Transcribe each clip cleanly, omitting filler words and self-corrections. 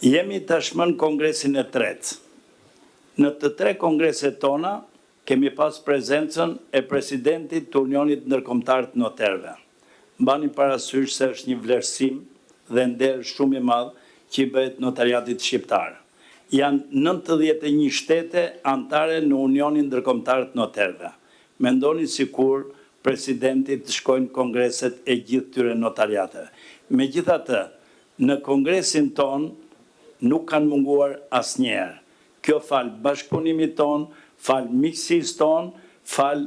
Jemi tashmë në kongresin e tretë. Në të tre kongreset tona, kemi pas prezencën e presidentit të Unionit Ndërkombëtar të Noterëve. Mbani parasysh se është një vlerësim dhe nder shumë i madh që i bëhet notariatit shqiptar. Janë 91 shtete anëtare në Unionin Ndërkombëtar të Noterëve. Mendoni sikur presidentit të shkojnë kongreset e gjithë tyre notariateve. Megjithatë, në kongresin ton nuk kanë munguar asnjëherë. Kjo fal bashkëpunimit ton, fal miqësisë ton, fal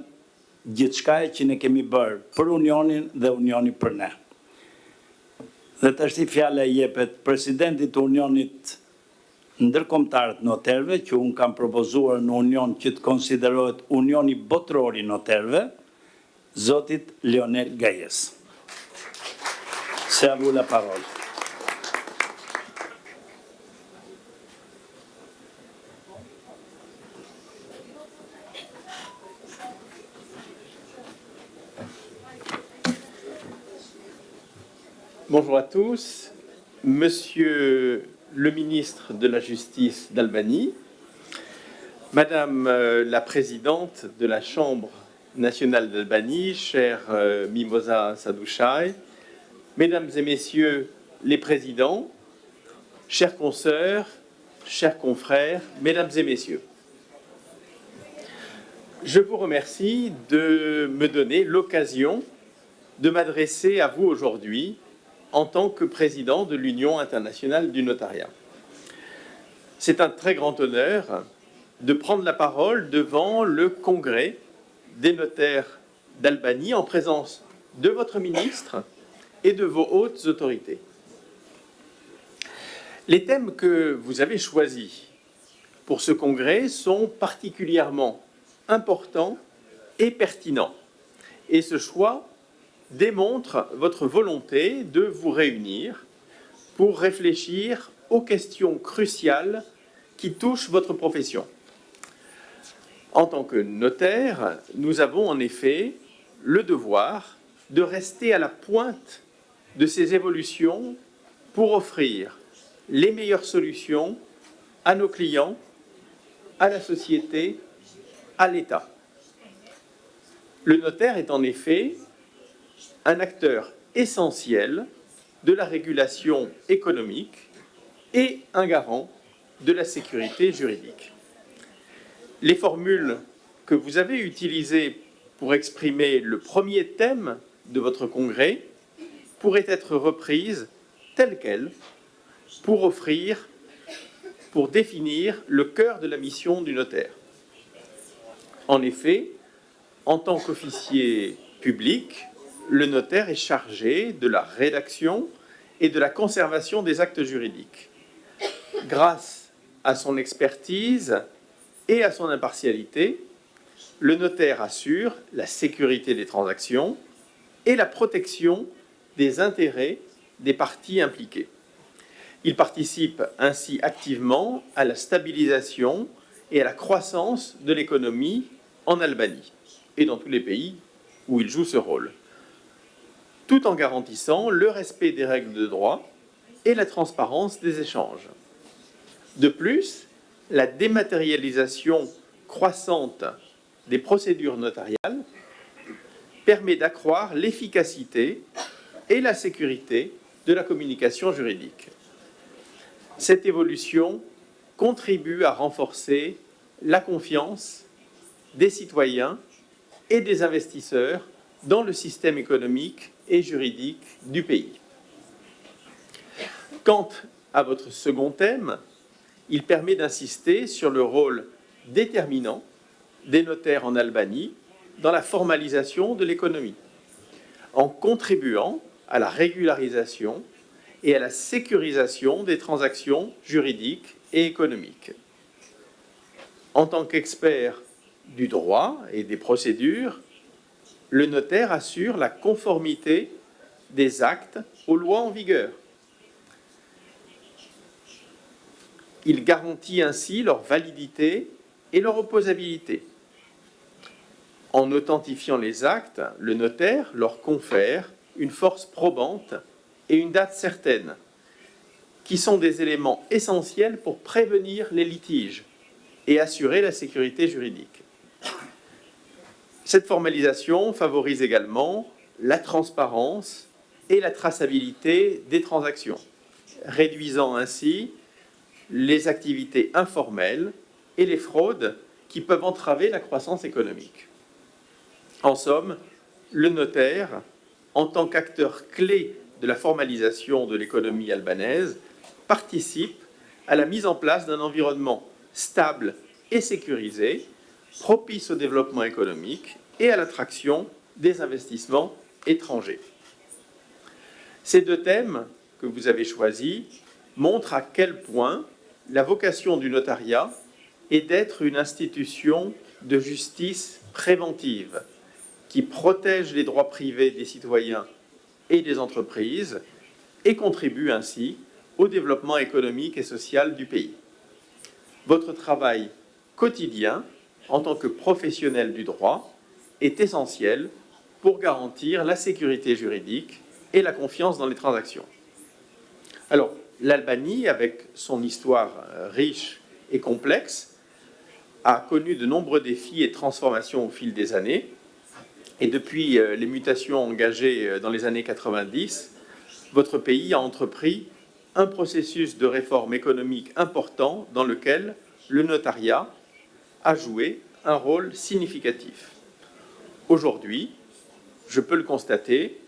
gjithçkaje që ne kemi bërë për Unionin dhe Unioni për ne. Dhe tashti fjala i jepet presidentit të Unionit Ndërkombëtar të Noterëve, që unë kam propozuar në Union që të konsiderohet Unioni Botëror i Noterëve, zotit Lionel Gajes. C'est à vous la parole. Bonjour à tous. Monsieur le ministre de la Justice d'Albanie, Madame la présidente de la Chambre nationale d'Albanie, chère Mimosa Sadouchai, Mesdames et Messieurs les présidents, chers consoeurs, chers confrères, Mesdames et Messieurs, je vous remercie de me donner l'occasion de m'adresser à vous aujourd'hui en tant que président de l'Union internationale du notariat. C'est un très grand honneur de prendre la parole devant le Congrès des notaires d'Albanie en présence de votre ministre et de vos hautes autorités. Les thèmes que vous avez choisis pour ce congrès sont particulièrement importants et pertinents. Et ce choix démontre votre volonté de vous réunir pour réfléchir aux questions cruciales qui touchent votre profession. En tant que notaire, nous avons en effet le devoir de rester à la pointe de ces évolutions pour offrir les meilleures solutions à nos clients, à la société, à l'État. Le notaire est en effet un acteur essentiel de la régulation économique et un garant de la sécurité juridique. Les formules que vous avez utilisées pour exprimer le premier thème de votre congrès pourraient être reprises telles quelles pour définir le cœur de la mission du notaire. En effet, en tant qu'officier public, le notaire est chargé de la rédaction et de la conservation des actes juridiques. Grâce à son expertise et à son impartialité, le notaire assure la sécurité des transactions et la protection des intérêts des parties impliquées. Il participe ainsi activement à la stabilisation et à la croissance de l'économie en Albanie et dans tous les pays où il joue ce rôle, tout en garantissant le respect des règles de droit et la transparence des échanges. De plus, la dématérialisation croissante des procédures notariales permet d'accroître l'efficacité et la sécurité de la communication juridique. Cette évolution contribue à renforcer la confiance des citoyens et des investisseurs dans le système économique et juridique du pays. Quant à votre second thème, il permet d'insister sur le rôle déterminant des notaires en Albanie dans la formalisation de l'économie, en contribuant à la régularisation et à la sécurisation des transactions juridiques et économiques. En tant qu'expert du droit et des procédures, le notaire assure la conformité des actes aux lois en vigueur. Il garantit ainsi leur validité et leur opposabilité. En authentifiant les actes, le notaire leur confère une force probante et une date certaine qui sont des éléments essentiels pour prévenir les litiges et assurer la sécurité juridique. Cette formalisation favorise également la transparence et la traçabilité des transactions, réduisant ainsi les activités informelles et les fraudes qui peuvent entraver la croissance économique. En somme, le notaire, en tant qu'acteur clé de la formalisation de l'économie albanaise, participe à la mise en place d'un environnement stable et sécurisé, propice au développement économique et à l'attraction des investissements étrangers. Ces deux thèmes que vous avez choisis montrent à quel point la vocation du notariat est d'être une institution de justice préventive qui protège les droits privés des citoyens et des entreprises et contribue ainsi au développement économique et social du pays. Votre travail quotidien en tant que professionnel du droit est essentiel pour garantir la sécurité juridique et la confiance dans les transactions. Alors, l'Albanie, avec son histoire riche et complexe, a connu de nombreux défis et transformations au fil des années. Et depuis les mutations engagées dans les années 90, votre pays a entrepris un processus de réforme économique important dans lequel le notariat a joué un rôle significatif. Aujourd'hui, je peux le constater,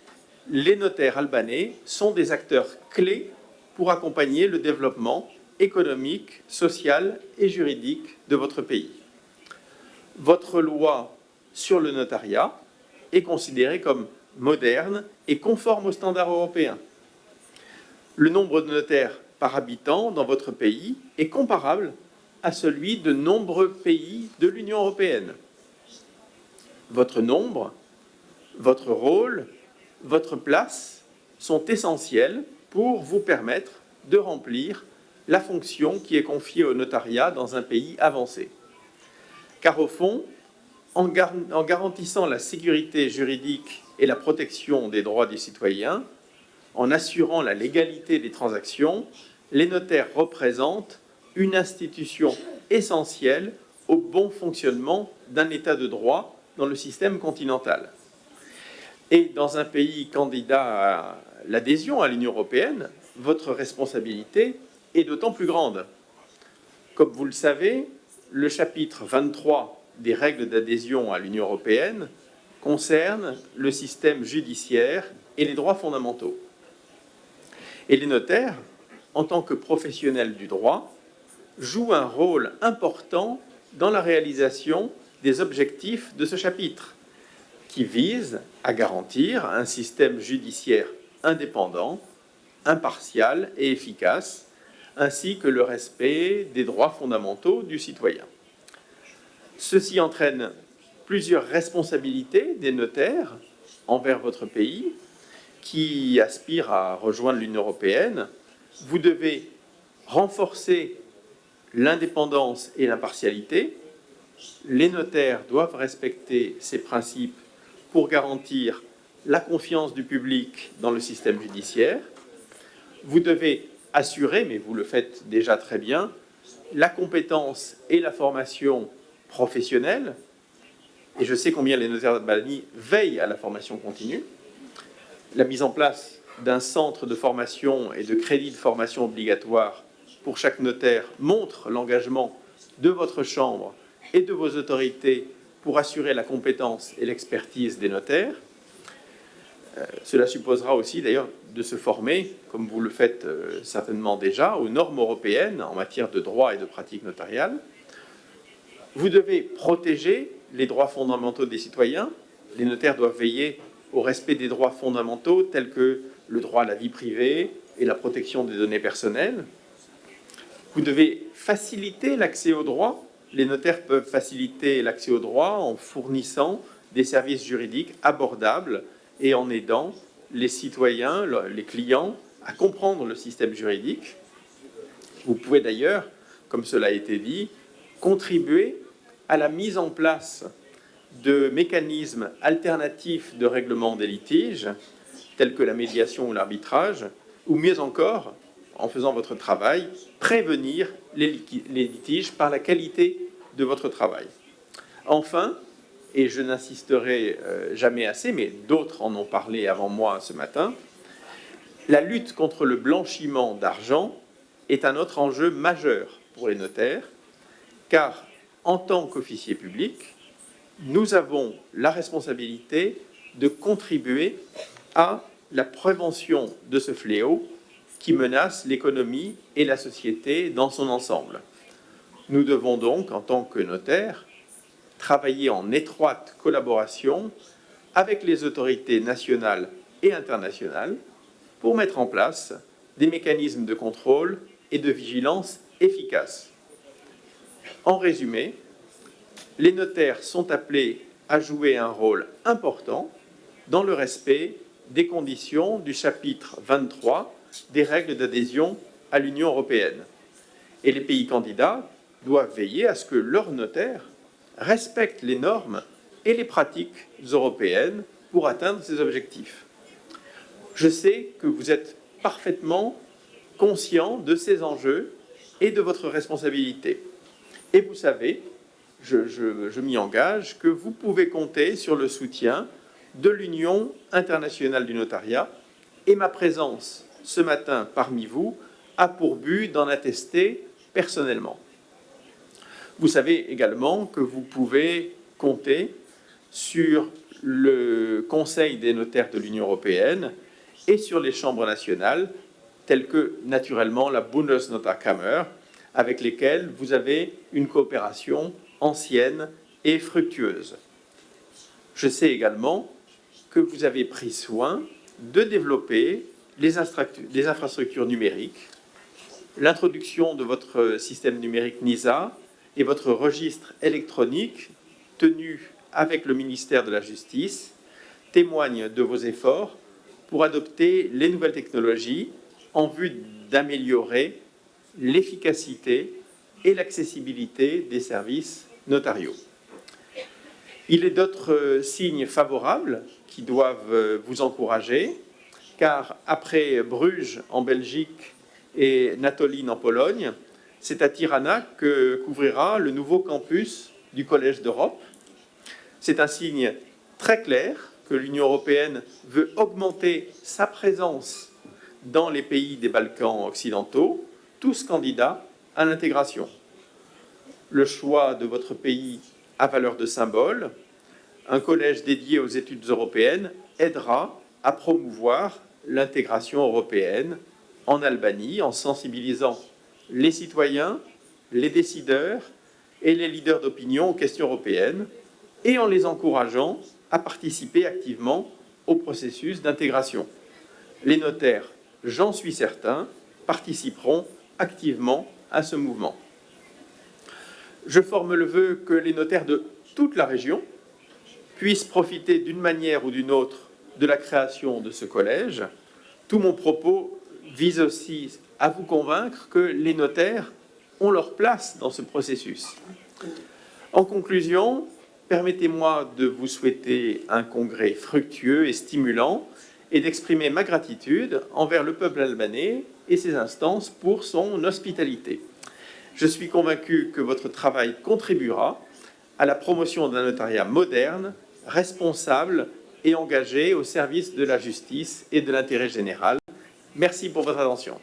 les notaires albanais sont des acteurs clés pour accompagner le développement économique, social et juridique de votre pays. Votre loi sur le notariat est considérée comme moderne et conforme aux standards européens. Le nombre de notaires par habitant dans votre pays est comparable à celui de nombreux pays de l'Union européenne. Votre nombre, votre rôle, votre place sont essentiels pour vous permettre de remplir la fonction qui est confiée au notariat dans un pays avancé. Car au fond, en garantissant la sécurité juridique et la protection des droits des citoyens, en assurant la légalité des transactions, les notaires représentent une institution essentielle au bon fonctionnement d'un État de droit dans le système continental. Et dans un pays candidat à l'adhésion à l'Union européenne, votre responsabilité est d'autant plus grande. Comme vous le savez, le chapitre 23 des règles d'adhésion à l'Union européenne concerne le système judiciaire et les droits fondamentaux. Et les notaires, en tant que professionnels du droit, jouent un rôle important dans la réalisation des objectifs de ce chapitre, qui vise à garantir un système judiciaire indépendant, impartial et efficace, ainsi que le respect des droits fondamentaux du citoyen. Ceci entraîne plusieurs responsabilités des notaires envers votre pays qui aspire à rejoindre l'Union européenne. Vous devez renforcer l'indépendance et l'impartialité. Les notaires doivent respecter ces principes pour garantir la confiance du public dans le système judiciaire. Vous devez assurer, mais vous le faites déjà très bien, la compétence et la formation professionnelle. Et je sais combien les notaires d'Albanie veillent à la formation continue. La mise en place d'un centre de formation et de crédits de formation obligatoires pour chaque notaire montre l'engagement de votre chambre et de vos autorités pour assurer la compétence et l'expertise des notaires. Cela supposera aussi d'ailleurs de se former, comme vous le faites certainement déjà, aux normes européennes en matière de droit et de pratique notariale. Vous devez protéger les droits fondamentaux des citoyens. Les notaires doivent veiller au respect des droits fondamentaux tels que le droit à la vie privée et la protection des données personnelles. Vous devez faciliter l'accès aux droits. Les notaires peuvent faciliter l'accès aux droits en fournissant des services juridiques abordables et en aidant les citoyens, les clients, à comprendre le système juridique. Vous pouvez d'ailleurs, comme cela a été dit, contribuer à la mise en place de mécanismes alternatifs de règlement des litiges, tels que la médiation ou l'arbitrage, ou mieux encore, en faisant votre travail, prévenir les litiges par la qualité de votre travail. Enfin, et je n'insisterai jamais assez, mais d'autres en ont parlé avant moi ce matin, la lutte contre le blanchiment d'argent est un autre enjeu majeur pour les notaires, car en tant qu'officiers publics, nous avons la responsabilité de contribuer à la prévention de ce fléau qui menace l'économie et la société dans son ensemble. Nous devons donc, en tant que notaires, travailler en étroite collaboration avec les autorités nationales et internationales pour mettre en place des mécanismes de contrôle et de vigilance efficaces. En résumé, les notaires sont appelés à jouer un rôle important dans le respect des conditions du chapitre 23 des règles d'adhésion à l'Union européenne. Et les pays candidats doivent veiller à ce que leurs notaires respectent les normes et les pratiques européennes pour atteindre ces objectifs. Je sais que vous êtes parfaitement conscient de ces enjeux et de votre responsabilité. Et vous savez, je m'y engage, que vous pouvez compter sur le soutien de l'Union internationale du notariat, et ma présence ce matin parmi vous a pour but d'en attester personnellement. Vous savez également que vous pouvez compter sur le Conseil des notaires de l'Union européenne et sur les chambres nationales, telles que naturellement la Bundesnotarkammer, avec lesquelles vous avez une coopération ancienne et fructueuse. Je sais également que vous avez pris soin de développer les infrastructures numériques, l'introduction de votre système numérique NISA et votre registre électronique tenu avec le ministère de la Justice témoignent de vos efforts pour adopter les nouvelles technologies en vue d'améliorer l'efficacité et l'accessibilité des services notariaux. Il est d'autres signes favorables qui doivent vous encourager, car après Bruges en Belgique et Natolin en Pologne, c'est à Tirana que qu'ouvrira le nouveau campus du Collège d'Europe. C'est un signe très clair que l'Union européenne veut augmenter sa présence dans les pays des Balkans occidentaux, tous candidats à l'intégration. Le choix de votre pays a valeur de symbole. Un collège dédié aux études européennes aidera à promouvoir l'intégration européenne en Albanie en sensibilisant les citoyens, les décideurs et les leaders d'opinion aux questions européennes et en les encourageant à participer activement au processus d'intégration. Les notaires, j'en suis certain, participeront activement à ce mouvement. Je forme le vœu que les notaires de toute la région puissent profiter d'une manière ou d'une autre de la création de ce collège. Tout mon propos vise aussi à vous convaincre que les notaires ont leur place dans ce processus. En conclusion, permettez-moi de vous souhaiter un congrès fructueux et stimulant et d'exprimer ma gratitude envers le peuple albanais et ses instances pour son hospitalité. Je suis convaincu que votre travail contribuera à la promotion d'un notariat moderne, responsable et engagé au service de la justice et de l'intérêt général. Merci pour votre attention.